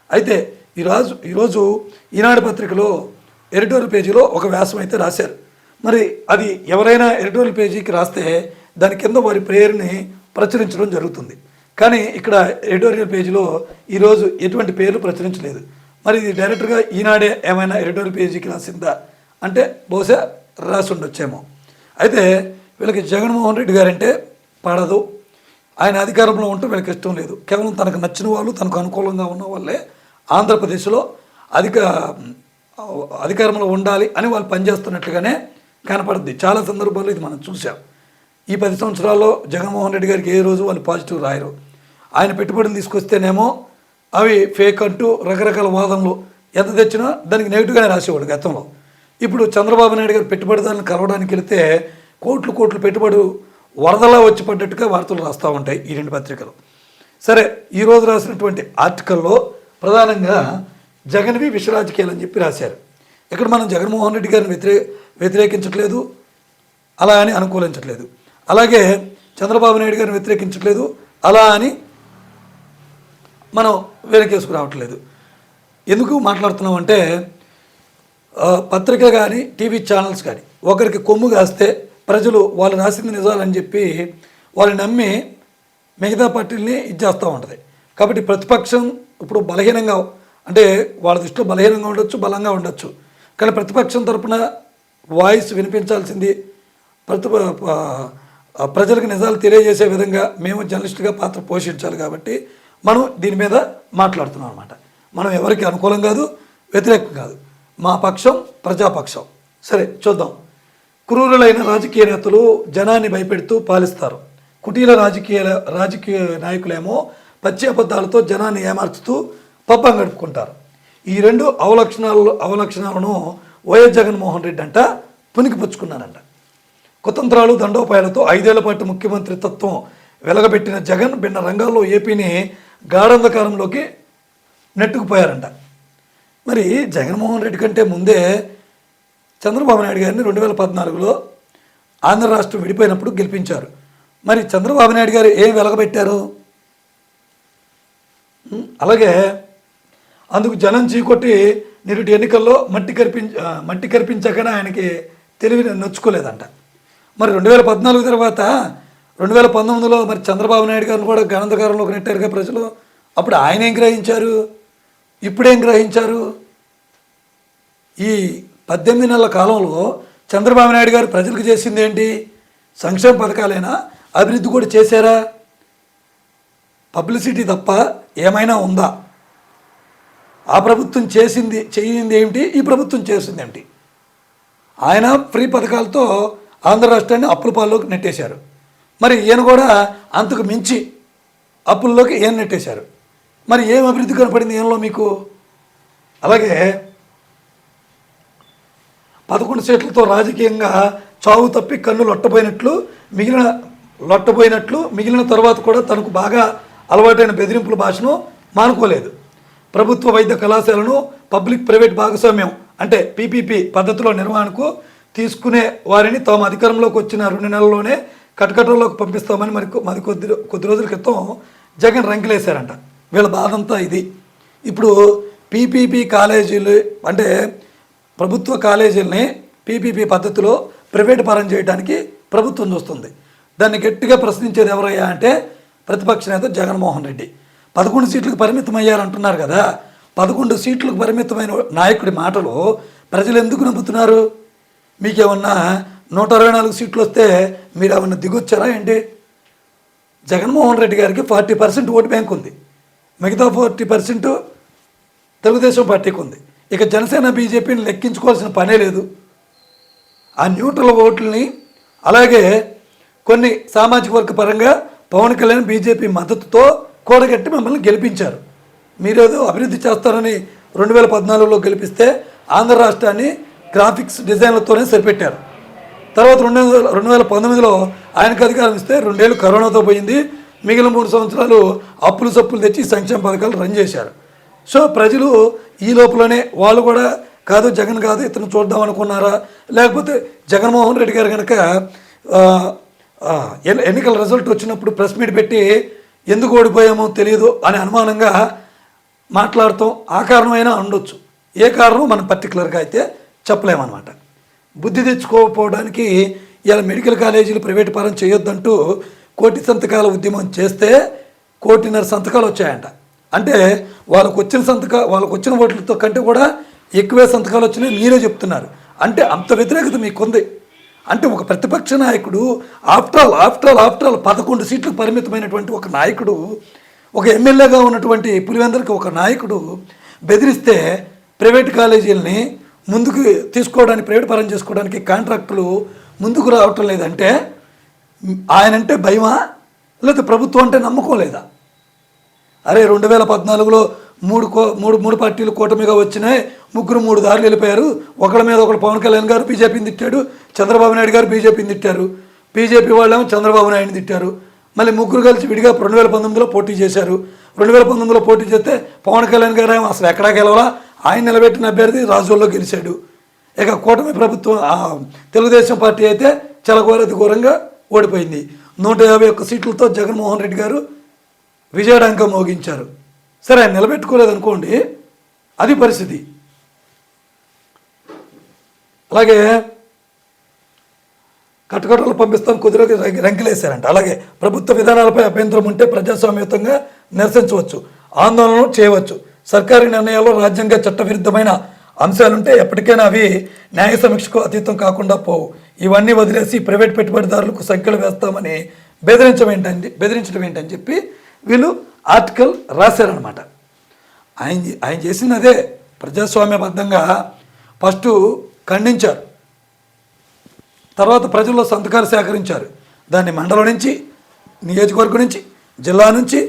అయితే ఈరోజు ఈనాడు పత్రికలో ఎడిటోరియల్ పేజీలో ఒక వ్యాసం అయితే రాశారు. మరి అది ఎవరైనా ఎడిటోరియల్ పేజీకి రాస్తే దాని కింద వారి పేరుని ప్రచురించడం జరుగుతుంది. కానీ ఇక్కడ ఎడిటోరియల్ పేజీలో ఈరోజు ఎటువంటి పేర్లు ప్రచురించలేదు. మరి ఇది డైరెక్ట్గా ఈనాడే ఏమైనా ఎడిటోరియల్ పేజీకి రాసిందా అంటే బహుశా రాసి ఉండొచ్చేమో. అయితే వీళ్ళకి జగన్మోహన్ రెడ్డి గారంటే పడదు, ఆయన అధికారంలో ఉంటే వీళ్ళకి ఇష్టం లేదు. కేవలం తనకు నచ్చిన వాళ్ళు, తనకు అనుకూలంగా ఉన్న వాళ్ళే ఆంధ్రప్రదేశ్లో అధికారంలో ఉండాలి అని వాళ్ళు పనిచేస్తున్నట్లుగానే కనపడుద్ది. చాలా సందర్భాల్లో ఇది మనం చూసాం. ఈ 10 సంవత్సరాల్లో జగన్మోహన్ రెడ్డి గారికి ఏ రోజు వాళ్ళు పాజిటివ్ రాయరు. ఆయన పెట్టుబడులు తీసుకొస్తేనేమో అవి ఫేక్ అంటూ రకరకాల వాదనలు ఎంత తెచ్చినా దానికి నెగిటివ్గానే రాసేవాడు గతంలో. ఇప్పుడు చంద్రబాబు నాయుడు గారు పెట్టుబడిదారులను కలవడానికి వెళితే కోట్లు పెట్టుబడి వరదలా వచ్చి పడ్డట్టుగా వార్తలు రాస్తూ ఉంటాయి ఈ 2 పత్రికలు. సరే, ఈరోజు రాసినటువంటి ఆర్టికల్లో ప్రధానంగా జగన్వి విషరాజకీయాలు అని చెప్పి రాశారు. ఇక్కడ మనం జగన్మోహన్ రెడ్డి గారిని వ్యతిరేకించట్లేదు, అలా అని అనుకూలించట్లేదు. అలాగే చంద్రబాబు నాయుడు గారిని వ్యతిరేకించట్లేదు, అలా అని మనం వెనకేసుకు రావట్లేదు. ఎందుకు మాట్లాడుతున్నామంటే పత్రిక కానీ టీవీ ఛానల్స్ కానీ ఒకరికి కొమ్ము కాస్తే ప్రజలు వాళ్ళు రాసింది నిజాలని చెప్పి వాళ్ళు నమ్మి మిగతా పార్టీలని ఇచ్చేస్తూ ఉంటుంది. కాబట్టి ప్రతిపక్షం ఇప్పుడు బలహీనంగా, అంటే వాళ్ళ దృష్టిలో బలహీనంగా ఉండొచ్చు, బలంగా ఉండొచ్చు. కానీ ప్రతిపక్షం తరపున వాయిస్ వినిపించాల్సింది, ప్రజలకు నిజాలు తెలియజేసే విధంగా మేము జర్నలిస్టుగా పాత్ర పోషించాలి. కాబట్టి మనం దీని మీద మాట్లాడుతున్నాం అన్నమాట. మనం ఎవరికి అనుకూలం కాదు, వ్యతిరేకం కాదు. మా పక్షం ప్రజాపక్షం. సరే, చూద్దాం. క్రూరులైన రాజకీయ నేతలు జనాన్ని భయపెడుతూ పాలిస్తారు. కుటీల రాజకీయ నాయకులేమో పచ్చి అబద్ధాలతో జనాన్ని ఏమార్చుతూ పబ్బం గడుపుకుంటారు. ఈ 2 అవలక్షణాలను వైఎస్ జగన్మోహన్ రెడ్డి అంట పుణికిపుచ్చుకున్నారంట. కుతంత్రాలు దండోపాయాలతో 5 ఏళ్ల పాటు ముఖ్యమంత్రి తత్వం వెలగబెట్టిన జగన్ భిన్న రంగాల్లో ఏపీని గాఢంధకారంలోకి నెట్టుకుపోయారంట. మరి జగన్మోహన్ రెడ్డి కంటే ముందే చంద్రబాబు నాయుడు గారిని 2014లో ఆంధ్ర రాష్ట్రం విడిపోయినప్పుడు గెలిపించారు. మరి చంద్రబాబు నాయుడు గారు ఏం వెలగబెట్టారు? అలాగే అందుకు జనం చీకొట్టి నిరుటి ఎన్నికల్లో మట్టి కరిపించగానే ఆయనకి తెలివి నొచ్చుకోలేదంట. మరి 2014 తర్వాత 2019లో మరి చంద్రబాబు నాయుడు గారిని కూడా గణాంధకారంలోకి నెట్టారుగా ప్రజలు. అప్పుడు ఆయన ఏం గ్రహించారు, ఇప్పుడేం గ్రహించారు? ఈ 18 నెలల కాలంలో చంద్రబాబు నాయుడు గారు ప్రజలకు చేసింది ఏంటి? సంక్షేమ పథకాలైనా, అభివృద్ధి కూడా చేశారా? పబ్లిసిటీ తప్ప ఏమైనా ఉందా? ఆ ప్రభుత్వం చేయింది ఏమిటి, ఈ ప్రభుత్వం చేసింది ఏమిటి? ఆయన ఫ్రీ పథకాలతో ఆంధ్ర రాష్ట్రాన్ని అప్పుల పాల్లోకి నెట్టేశారు. మరి ఈయన కూడా అంతకు మించి అప్పుల్లోకి ఈయన నెట్టేశారు. మరి ఏం అభివృద్ధి కనపడింది ఈయనలో మీకు? అలాగే 11 సీట్లతో రాజకీయంగా చావు తప్పి కన్ను లొట్టబోయినట్లు మిగిలిన తర్వాత కూడా తనకు బాగా అలవాటైన బెదిరింపుల భాషను మానుకోలేదు. ప్రభుత్వ వైద్య కళాశాలను పబ్లిక్ ప్రైవేట్ భాగస్వామ్యం అంటే పీపీపీ పద్ధతిలో నిర్వహణకు తీసుకునే వారిని తాము అధికారంలోకి వచ్చిన 2 నెలల్లోనే కటకటల్లోకి పంపిస్తామని మరి కొద్ది రోజుల క్రితం జగన్ రంకెలేశారంట. వీళ్ళ బాధంతా ఇది. ఇప్పుడు పీపీపీ కాలేజీలు అంటే ప్రభుత్వ కాలేజీలని పీపీపీ పద్ధతిలో ప్రైవేట్ పరం చేయడానికి ప్రభుత్వం చూస్తుంది. దాన్ని గట్టిగా ప్రశ్నించేది ఎవరయ్యా అంటే ప్రతిపక్ష నేత జగన్మోహన్ రెడ్డి. 11 సీట్లకు పరిమితం అయ్యారంటున్నారు కదా. 11 సీట్లకు పరిమితమైన నాయకుడి మాటలు ప్రజలు ఎందుకు నమ్ముతున్నారు? మీకేమన్నా 124 సీట్లు వస్తే మీరు ఏమన్నా దిగొచ్చారా ఏంటి? జగన్మోహన్ రెడ్డి గారికి 40% ఓటు బ్యాంక్ ఉంది, మిగతా 40% తెలుగుదేశం పార్టీకి ఉంది. ఇక జనసేన బీజేపీని లెక్కించుకోవాల్సిన పనే లేదు. ఆ న్యూట్రల్ ఓట్లని అలాగే కొన్ని సామాజిక వర్గ పరంగా పవన్ కళ్యాణ్ బీజేపీ మద్దతుతో కూడగట్టి మిమ్మల్ని గెలిపించారు. మీరేదో అభివృద్ధి చేస్తారని 2014లో గెలిపిస్తే ఆంధ్ర రాష్ట్రాన్ని గ్రాఫిక్స్ డిజైన్లతోనే సరిపెట్టారు. తర్వాత 2019లో ఆయనకు అధికారం ఇస్తే 2 ఏళ్ళు కరోనాతో పోయింది. మిగిలిన 3 సంవత్సరాలు అప్పులు సప్పులు తెచ్చి సంక్షేమ పథకాలు రన్ చేశారు. సో ప్రజలు ఈ లోపలనే వాళ్ళు కూడా కాదు జగన్ కాదు ఇతను చూద్దాం అనుకున్నారా, లేకపోతే జగన్మోహన్ రెడ్డి గారు కనుక ఎన్నికల రిజల్ట్ వచ్చినప్పుడు ప్రెస్ మీట్ పెట్టి ఎందుకు ఓడిపోయామో తెలియదు అనే అనుమానంగా మాట్లాడటం ఆ కారణమైనా ఉండొచ్చు. ఏ కారణం మనం పర్టికులర్గా అయితే చెప్పలేమన్నమాట. బుద్ధి తెచ్చుకోకపోవడానికి ఇలా మెడికల్ కాలేజీలు ప్రైవేట్ పరం చేయొద్దంటూ 1,00,00,000 సంతకాల ఉద్యమం చేస్తే 1,50,00,000 సంతకాలు వచ్చాయంట. అంటే వాళ్ళకు వచ్చిన ఓట్లతో కంటే కూడా ఎక్కువే సంతకాలు వచ్చినాయి మీరే చెప్తున్నారు. అంటే అంత వ్యతిరేకత మీకుంది. అంటే ఒక ప్రతిపక్ష నాయకుడు ఆఫ్టర్ ఆల్ 11 సీట్లకు పరిమితమైనటువంటి ఒక నాయకుడు, ఒక ఎమ్మెల్యేగా ఉన్నటువంటి పులివెందులకి ఒక నాయకుడు బెదిరిస్తే ప్రైవేట్ కాలేజీలని ముందుకు తీసుకోవడానికి, ప్రైవేట్ పరం చేసుకోవడానికి కాంట్రాక్టులు ముందుకు రావటం లేదంటే ఆయనంటే భయమా, లేకపోతే ప్రభుత్వం అంటే నమ్మకం లేదా? అరే 2014లో మూడు పార్టీలు కూటమిగా వచ్చినాయి, ముగ్గురు 3 దారులు వెళ్ళిపోయారు. ఒకళ్ళ మీద ఒకళ్ళు పవన్ కళ్యాణ్ గారు బీజేపీని తిట్టాడు, చంద్రబాబు నాయుడు గారు బీజేపీని తిట్టారు, బీజేపీ వాళ్ళేమో చంద్రబాబు నాయుడిని తిట్టారు. మళ్ళీ ముగ్గురు కలిసి విడిగా 2019లో పోటీ చేశారు. 2019లో పోటీ చేస్తే పవన్ కళ్యాణ్ గారు ఏమో అసలు ఎక్కడా గెలవాలా, ఆయన నిలబెట్టిన అభ్యర్థి రాజుల్లో గెలిచాడు. ఇక కూటమి ప్రభుత్వం తెలుగుదేశం పార్టీ అయితే చాలా ఘోరంగా ఓడిపోయింది. 151 సీట్లతో జగన్మోహన్ రెడ్డి గారు విజయడంకం మోగించారు. సరే ఆయన నిలబెట్టుకోలేదనుకోండి, అది పరిస్థితి. అలాగే కట్టకట్టలు పంపిస్తాం కుదిరకి రంకిలేశారంట. అలాగే ప్రభుత్వ విధానాలపై అభ్యంతరం ఉంటే ప్రజాస్వామ్యయుతంగా నిరసించవచ్చు, ఆందోళనలు చేయవచ్చు. సర్కారీ నిర్ణయాల్లో రాజ్యాంగ చట్టవిరుద్ధమైన అంశాలుంటే ఎప్పటికైనా అవి న్యాయ సమీక్షకు అతీతం కాకుండా పోవు. ఇవన్నీ వదిలేసి ప్రైవేట్ పెట్టుబడిదారులకు సంఖ్యలు వేస్తామని బెదిరించడం ఏంటని చెప్పి వీళ్ళు ఆర్టికల్ రాశారనమాట. ఆయన చేసిన అదే ప్రజాస్వామ్యబద్ధంగా ఫస్ట్ ఖండించారు, తర్వాత ప్రజల్లో సంతకాలు సేకరించారు. దాన్ని మండలం నుంచి, నియోజకవర్గం నుంచి, జిల్లా నుంచి,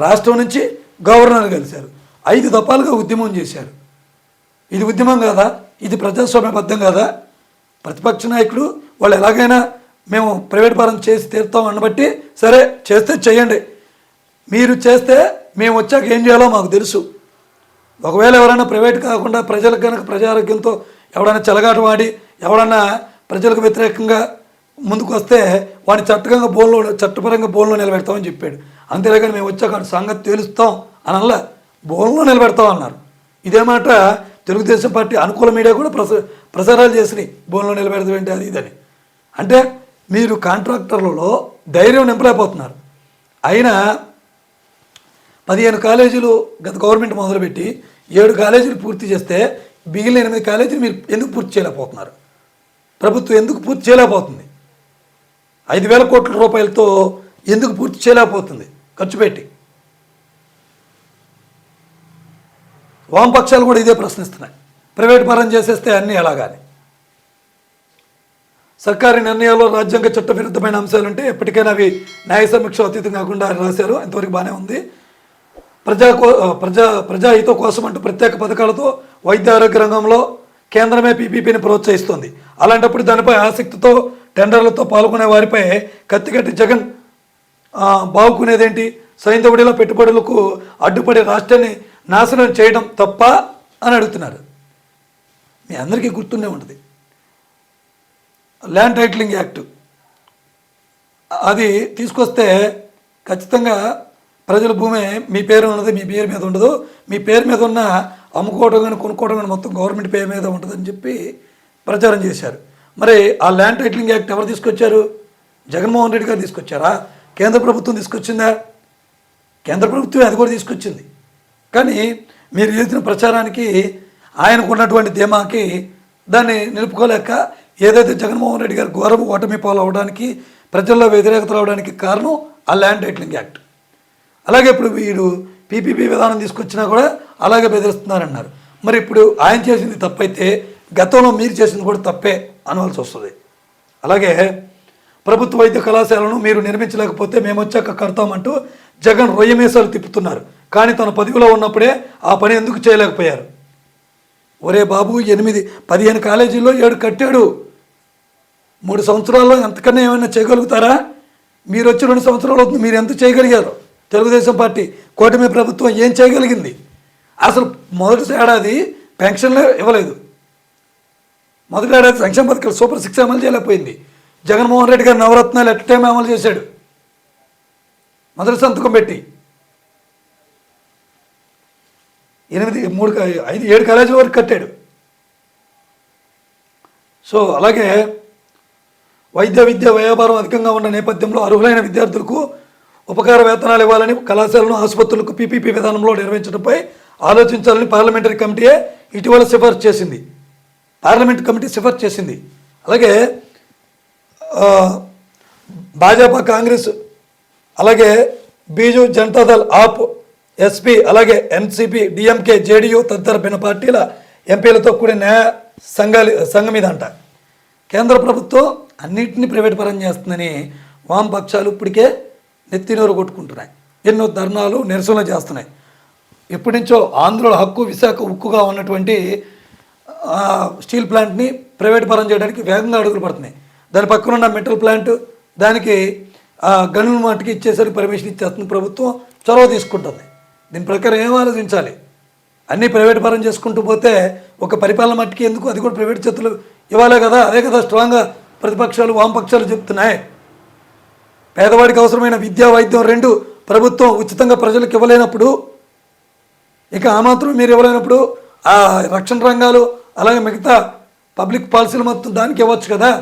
రాష్ట్రం నుంచి గవర్నర్ కలిశారు. 5 దఫాలుగా ఉద్యమం చేశారు. ఇది ఉద్యమం కాదా? ఇది ప్రజాస్వామ్యబద్ధం కాదా? ప్రతిపక్ష నాయకులు వాళ్ళు ఎలాగైనా మేము ప్రైవేట్ పరం చేసి తీరుతాం అనబట్టి, సరే చేస్తే చేయండి, మీరు చేస్తే మేము వచ్చాక ఏం చేయాలో మాకు తెలుసు. ఒకవేళ ఎవరైనా ప్రైవేట్ కాకుండా ప్రజలకు కనుక ప్రజారోగ్యంతో ఎవడైనా చెలగాట వాడి ఎవడన్నా ప్రజలకు వ్యతిరేకంగా ముందుకు వస్తే వాడిని చట్టపరంగా బోన్లో నిలబెడతామని చెప్పాడు. అంతేగాని మేము వచ్చాక సంగతి తేలుస్తాం అనల్లా, బోన్లో నిలబెడతాం అన్నారు. ఇదే మాట తెలుగుదేశం పార్టీ అనుకూల మీడియా కూడా ప్రసారాలు చేసినాయి, బోన్లో నిలబెడతాం ఏంటి అది ఇదని. అంటే మీరు కాంట్రాక్టర్లలో ధైర్యం నింపలేకపోతున్నారు. అయినా 15 కాలేజీలు గత గవర్నమెంట్ మొదలుపెట్టి 7 కాలేజీలు పూర్తి చేస్తే మిగిలిన 8 కాలేజీలు మీరు ఎందుకు పూర్తి చేయలేకపోతున్నారు? ప్రభుత్వం ఎందుకు పూర్తి చేయలేకపోతుంది? 5,000 కోట్ల రూపాయలతో ఎందుకు పూర్తి చేయలేకపోతుంది ఖర్చు పెట్టి? వామపక్షాలు కూడా ఇదే ప్రశ్నిస్తున్నాయి. ప్రైవేట్ పరం చేసేస్తే అన్నీ ఎలాగాని. సర్కారీ నిర్ణయాల్లో రాజ్యాంగ చట్టవిరుద్ధమైన అంశాలుంటే ఎప్పటికైనా అవి న్యాయ సమీక్ష అతీతం కాకుండా రాశారు. ఇంతవరకు బాగానే ఉంది. ప్రజాహితం కోసం అంటూ ప్రత్యేక పథకాలతో వైద్య ఆరోగ్య రంగంలో కేంద్రమే పీపీపీని ప్రోత్సహిస్తుంది. అలాంటప్పుడు దానిపై ఆసక్తితో టెండర్లతో పాల్గొనే వారిపై కత్తికట్టి జగన్ బావుకునేదేంటి? సైంధవుడిలో పెట్టుబడులకు అడ్డుపడి రాష్ట్రాన్ని నాశనం చేయడం తప్ప అని అడుగుతున్నారు. మీ అందరికీ గుర్తుండే ఉంటుంది ల్యాండ్ టైటిలింగ్ యాక్ట్. అది తీసుకొస్తే ఖచ్చితంగా ప్రజల భూమి మీ పేరు ఉన్నది, మీ పేరు మీద ఉండదు, మీ పేరు మీద ఉన్న అమ్ముకోవడం కానీ కొనుక్కోవడం కానీ మొత్తం గవర్నమెంట్ పేరు మీద ఉంటుందని చెప్పి ప్రచారం చేశారు. మరి ఆ ల్యాండ్ టైటిలింగ్ యాక్ట్ ఎవరు తీసుకొచ్చారు? జగన్మోహన్ రెడ్డి గారు తీసుకొచ్చారా? కేంద్ర ప్రభుత్వం తీసుకొచ్చిందా? కేంద్ర ప్రభుత్వం అది కూడా తీసుకొచ్చింది. కానీ మీరు చేసిన ప్రచారానికి ఆయనకున్నటువంటి ధీమాకి దాన్ని నిలుపుకోలేక ఏదైతే జగన్మోహన్ రెడ్డి గారు ఘోరం ఓటమి పాలు అవడానికి, ప్రజల్లో వ్యతిరేకత రావడానికి కారణం ఆ ల్యాండ్ టైటిలింగ్ యాక్ట్. అలాగే ఇప్పుడు వీడు పీపీపీ విధానం తీసుకొచ్చినా కూడా అలాగే బెదిరిస్తున్నారన్నారు. మరి ఇప్పుడు ఆయన చేసింది తప్పైతే గతంలో మీరు చేసింది కూడా తప్పే అనవలసి వస్తుంది. అలాగే ప్రభుత్వ వైద్య కళాశాలను మీరు నిర్మించలేకపోతే మేము వచ్చాక కడతామంటూ జగన్ రొయ్యమేసాలు తిప్పుతున్నారు. కానీ తన పదవిలో ఉన్నప్పుడే ఆ పని ఎందుకు చేయలేకపోయారు? ఒరే బాబు, 15 కాలేజీల్లో 7 కట్టాడు. 3 సంవత్సరాల్లో ఎంతకన్నా ఏమైనా చేయగలుగుతారా? మీరు వచ్చి 2 సంవత్సరాలు అవుతుంది. మీరు ఎంత చేయగలిగారు? తెలుగుదేశం పార్టీ కూటమి ప్రభుత్వం ఏం చేయగలిగింది? అసలు మొదటి ఏడాది పెన్షన్లే ఇవ్వలేదు. మొదటి ఏడాది సంక్షేమ పథకాలు సూపర్ 6 అమలు చేయలేకపోయింది. జగన్మోహన్ రెడ్డి గారు నవరత్నాలు ఎట్ టైం అమలు చేశాడు మొదటి సంతకం పెట్టి. 7 కాలేజీల వరకు కట్టాడు. సో అలాగే వైద్య విద్య వ్యయభారం అధికంగా ఉన్న నేపథ్యంలో అర్హులైన విద్యార్థులకు ఉపకార వేతనాలు ఇవ్వాలని కళాశాలను ఆసుపత్రులకు పీపీపీ విధానంలో నిర్వహించడంపై ఆలోచించాలని పార్లమెంటరీ కమిటీయే ఇటీవల సిఫార్సు చేసింది. పార్లమెంట్ కమిటీ సిఫార్సు చేసింది. అలాగే భాజపా, కాంగ్రెస్, అలాగే బీజు జనతాదళ్, ఆప్, ఎస్పీ, అలాగే ఎన్సీపీ, డిఎంకే, జేడీయూ తదితర భిన్న పార్టీల ఎంపీలతో కూడిన న్యాయ సంఘం ఇదంట. కేంద్ర ప్రభుత్వం అన్నింటినీ ప్రైవేట్ పరం చేస్తుందని వామపక్షాలు ఇప్పటికే నెత్తినోరు కొట్టుకుంటున్నాయి. ఎన్నో ధర్నాలు, నిరసనలు చేస్తున్నాయి. ఎప్పటి నుంచో ఆంధ్రుల హక్కు, విశాఖ ఉక్కుగా ఉన్నటువంటి స్టీల్ ప్లాంట్ని ప్రైవేట్ పరం చేయడానికి వేగంగా అడుగులు పడుతున్నాయి. దాని పక్కన ఉన్న మెటల్ ప్లాంట్, దానికి గనుల మాటికి ఇచ్చేసరికి పర్మిషన్ ఇచ్చేస్తుంది ప్రభుత్వం, చొరవ తీసుకుంటుంది. దీని ప్రకారం ఏం ఆలోచించాలి? అన్నీ ప్రైవేట్ పరం చేసుకుంటూ పోతే ఒక పరిపాలన మట్టికి ఎందుకు? అది కూడా ప్రైవేట్ చేతులు ఇవ్వాలే కదా. అదే కదా స్ట్రాంగ్గా ప్రతిపక్షాలు, వామపక్షాలు చెప్తున్నాయి. పేదవాడికి అవసరమైన విద్యా, వైద్యం 2 ప్రభుత్వం ఉచితంగా ప్రజలకు ఇవ్వలేనప్పుడు, ఇక ఆ మాత్రం మీరు ఇవ్వలేనప్పుడు ఆ రక్షణ రంగాలు, అలాగే మిగతా పబ్లిక్ పాలసీలు మొత్తం దానికి ఇవ్వచ్చు కదా.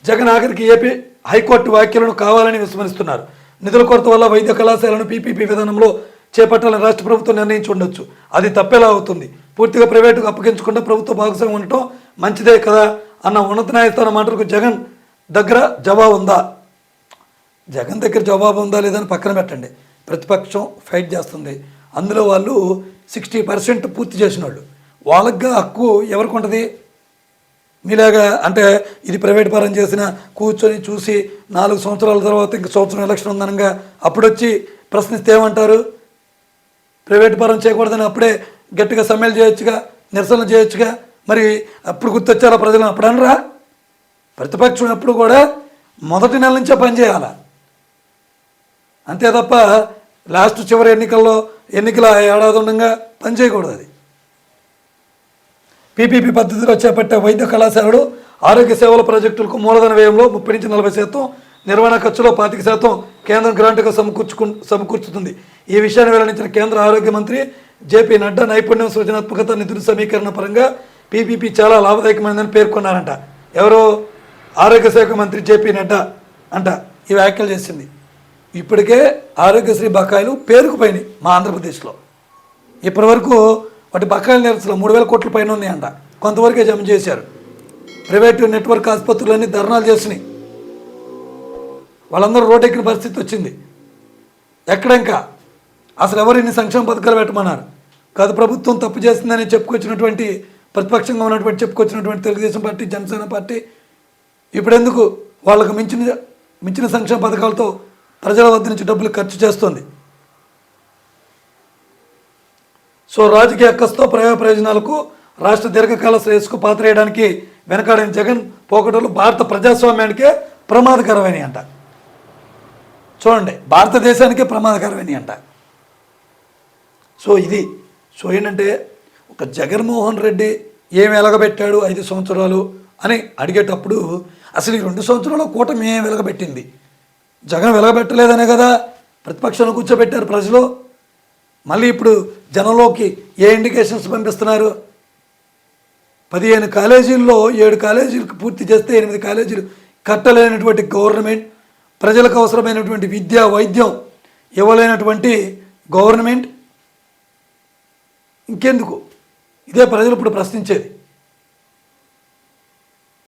జగన్ ఆఖరికి ఏపీ హైకోర్టు వ్యాఖ్యలను కావాలని విస్మరిస్తున్నారు. నిధుల కొరత వల్ల వైద్య కళాశాలను పీపీపీ విధానంలో చేపట్టాలని రాష్ట్ర ప్రభుత్వం నిర్ణయించి ఉండొచ్చు. అది తప్పేలా అవుతుంది. పూర్తిగా ప్రైవేటుకు అప్పగించకుండా ప్రభుత్వ భాగస్వామ్యం ఉండటం మంచిదే కదా అన్న ఉన్నత న్యాయస్థానం మాటలకు జగన్ దగ్గర జవాబు ఉందా? జగన్ దగ్గర జవాబు ఉందా లేదని పక్కన పెట్టండి. ప్రతిపక్షం ఫైట్ చేస్తుంది. అందులో వాళ్ళు 60% పూర్తి చేసిన వాళ్ళకి హక్కు ఎవరికి ఉంటుంది? మీలాగా అంటే ఇది ప్రైవేట్ పరం చేసిన కూర్చొని చూసి 4 సంవత్సరాల తర్వాత ఇంక సంవత్సరం ఎలక్షన్ ఉందనగా అప్పుడు వచ్చి ప్రశ్నిస్తే ఏమంటారు? ప్రైవేట్ పరం చేయకూడదని అప్పుడే గట్టిగా సమ్మెలు చేయొచ్చుగా, నిరసనలు చేయొచ్చుగా. మరి అప్పుడు గుర్తొచ్చారా ప్రజలను? అప్పుడు అనరా? ప్రతిపక్షం ఎప్పుడు కూడా మొదటి నెల నుంచే పనిచేయాల, అంతే తప్ప లాస్ట్ చివరి ఎన్నికల ఏడాది ఉండగా పనిచేయకూడదు. అది పీపీపీ పద్ధతిలో చేపట్టే వైద్య కళాశాలలు, ఆరోగ్య సేవల ప్రాజెక్టులకు మూలధన వ్యయంలో 30-40%, నిర్వహణ ఖర్చులో 25% కేంద్రం గ్రాంట్గా సమకూర్చుతుంది. ఈ విషయాన్ని వెల్లడించిన కేంద్ర ఆరోగ్య మంత్రి జేపీ నడ్డా నైపుణ్యం, సృజనాత్మకత, నిధుల సమీకరణ పరంగా పీపీపీ చాలా లాభదాయకమైనదని పేర్కొన్నారంట. ఎవరో ఆరోగ్య శాఖ మంత్రి జేపీ నడ్డా అంట ఈ వ్యాఖ్యలు చేసింది. ఇప్పటికే ఆరోగ్యశ్రీ బకాయిలు పేరుకుపోయినాయి మా ఆంధ్రప్రదేశ్లో. ఇప్పటి వరకు వాటి బకాయిలు నిరసన 3,000 కోట్ల పైన ఉన్నాయంట. కొంతవరకే జమ చేశారు. ప్రైవేటు నెట్వర్క్ ఆసుపత్రులన్నీ ధర్నాలు చేసినాయి. వాళ్ళందరూ రోడ్డెక్కిన పరిస్థితి వచ్చింది. ఎక్కడింకా అసలు ఎవరు ఇన్ని సంక్షేమ పథకాలు పెట్టమన్నారు? కాదు, ప్రభుత్వం తప్పు చేస్తుందని చెప్పుకొచ్చినటువంటి, ప్రతిపక్షంగా ఉన్నటువంటి చెప్పుకొచ్చినటువంటి తెలుగుదేశం పార్టీ, జనసేన పార్టీ ఇప్పుడు ఎందుకు వాళ్ళకు మించిన సంక్షేమ పథకాలతో ప్రజల వద్ద నుంచి డబ్బులు ఖర్చు చేస్తుంది? సో రాజకీయ అక్కస్తో ప్రయోజనాలకు, రాష్ట్ర దీర్ఘకాల శ్రేయస్సుకు పాత్రేయడానికి వెనకాడిన జగన్ పోకడలు భారత ప్రజాస్వామ్యానికే ప్రమాదకరమైనవి అంట. చూడండి, భారతదేశానికే ప్రమాదకరమైనవి అంట. సో ఏంటంటే ఒక జగన్మోహన్ రెడ్డి ఏమి వెలగబెట్టాడు 5 సంవత్సరాలు అని అడిగేటప్పుడు అసలు ఈ 2 సంవత్సరాల కూటమి ఏం వెలగబెట్టింది? జగన్ వెలగబెట్టలేదనే కదా ప్రతిపక్షంలో కూర్చోబెట్టారు ప్రజలు. మళ్ళీ ఇప్పుడు జనంలోకి ఏ ఇండికేషన్స్ పంపిస్తున్నారు? 15 కాలేజీల్లో 7 కాలేజీలకు పూర్తి చేస్తే 8 కాలేజీలు కట్టలేనటువంటి గవర్నమెంట్, ప్రజలకు అవసరమైనటువంటి విద్య, వైద్యం ఇవ్వలేనటువంటి గవర్నమెంట్ ఇంకెందుకు? ఇదే ప్రజలు ఇప్పుడు ప్రశ్నించేది.